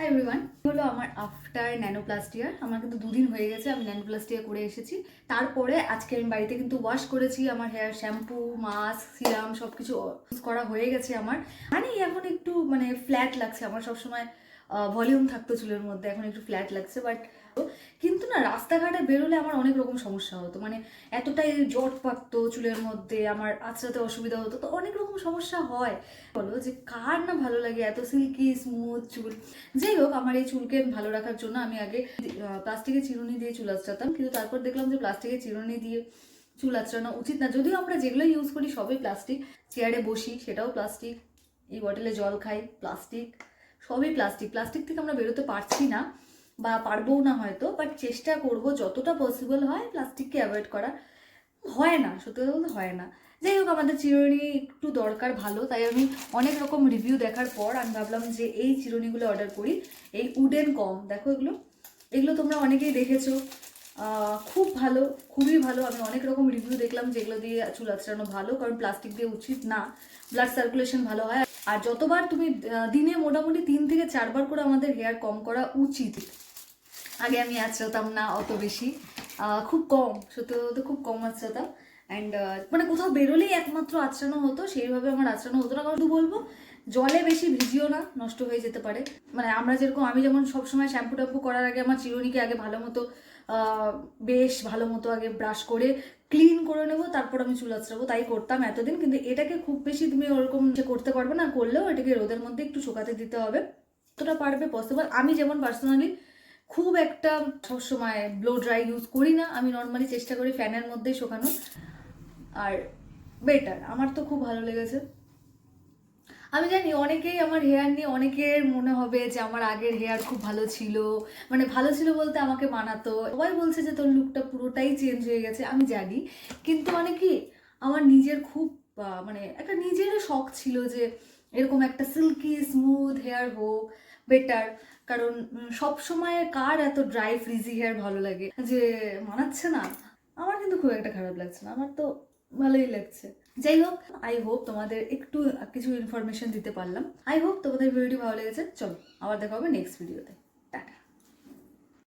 Hi everyone, হলো আমার after ন্যানোপ্লাস্টিয়ার। আমার কিন্তু 2 দিন হয়ে গেছে আমি ন্যানোপ্লাস্টিয়া করে এসেছি। তারপরে আজকে আমি বাড়িতে কিন্তু ওয়াশ করেছি। আমার হেয়ার শ্যাম্পু, মাস্ক, সিরাম সব কিছু ইউজ করা হয়ে গেছে আমার। মানে এখন একটু ফ্ল্যাট লাগছে। আমার সবসময় ভলিউম থাকতো চুলের মধ্যে, এখন একটু ফ্ল্যাট লাগছে। বাট কিন্তু না, রাস্তাঘাটে বেরোলে আমার অনেক রকম সমস্যা হতো। এতটাই জট পাকতো চুলের মধ্যে, আমার আঁচড়াতে অসুবিধা হতো, তো অনেক রকম সমস্যা হয়। বলো যে কার না ভালো লাগে এত সিল্কি স্মুথ চুল। যাই হোক, আমার এই চুলকে ভালো রাখার জন্য আমি আগে প্লাস্টিকের চিরুনি দিয়ে চুল আঁচড়াতাম, কিন্তু তারপর দেখলাম যে প্লাস্টিকের চিরুনি দিয়ে চুল আঁচড়ানো উচিত না। যদিও আমরা যেগুলো ইউজ করি সবই প্লাস্টিক, চেয়ারে বসি সেটাও প্লাস্টিক, এই বটলে জল খাই প্লাস্টিক, সবই প্লাস্টিক। প্লাস্টিক থেকে আমরা বেরোতে পারছি না বা পারবও না হয়তো, বাট চেষ্টা করব যতটা পসিবল হয় প্লাস্টিককে অ্যাভয়েড করা। হয় না, সত্যি কথা বলতে হয় না। যাই হোক, আমাদের চিরুনি একটু দরকার ভালো, তাই আমি অনেক রকম রিভিউ দেখার পর আমি ভাবলাম যে এই চিরুনিগুলো অর্ডার করি। এই উডেন কম, দেখো এগুলো এগুলো তোমরা অনেকেই দেখেছো, খুব ভালো, খুবই ভালো। আমি অনেক রকম রিভিউ দেখলাম যেগুলো দিয়ে চুল আঁচড়ানো ভালো, কারণ প্লাস্টিক দিয়ে উচিত না, ব্লাড সার্কুলেশন ভালো হয়। আর যতবার তুমি দিনে মোটামুটি 3 থেকে 4 বার করে আমাদের হেয়ার কম করা উচিত। আগে আমি আঁচড়াতাম না অত বেশি, খুব কম, সত্যি বলতে খুব কম আঁচড়াতাম। অ্যান্ড কোথাও বেরোলেই একমাত্র আঁচড়ানো হতো, সেইভাবে আমার আঁচড়ানো হতো না। কারণ শুধু বলবো, জলে বেশি ভিজিও না, নষ্ট হয়ে যেতে পারে। আমরা যেরকম, আমি যেমন সবসময় শ্যাম্পু ট্যাম্পু করার আগে আমার চিরুনিকে আগে ভালো মতো বেশ ভালো মতো আগে ব্রাশ করে ক্লিন করে নেবো, তারপর আমি চুল আঁচড়াবো। তাই করতাম এতদিন। কিন্তু এটাকে খুব বেশি তুমি ওরকম করতে পারবে না, করলেও এটাকে রোদের মধ্যে একটু শুকাতে দিতে হবে, যতটা পারবে পসিবল। আমি যেমন পার্সোনালি খুব একটা সবসময় ব্লো ড্রাই ইউজ করি না, আমি নর্মালি চেষ্টা করি ফ্যানের মধ্যেই শুকানো, আর বেটার। আমার তো খুব ভালো লেগেছে। আমি জানি অনেকেই আমার হেয়ার নিয়ে, অনেকের মনে হবে যে আমার আগের হেয়ার খুব ভালো ছিল, ভালো ছিল বলতে আমাকে মানাতো। সবাই বলছে যে তোর লুকটা পুরোটাই চেঞ্জ হয়ে গেছে, আমি জানি। কিন্তু কি, আমার নিজের খুব একটা নিজেরও শখ ছিল যে এরকম একটা সিল্কি স্মুথ হেয়ার হোক, বেটার। কারণ সব সময় কার এত ড্রাই ফ্রিজি হেয়ার ভালো লাগে যে মানাচ্ছে না। আমার কিন্তু খুব একটা খারাপ লাগছে না, আমার তো ভালোই লাগছে। যাই হোক, আই হোপ তোমাদের একটু কিছু ইনফরমেশন দিতে পারলাম। আই হোপ তোমাদের ভিডিওটি ভালো লেগেছে। চলো, আবার দেখা হবে নেক্সট ভিডিওতে।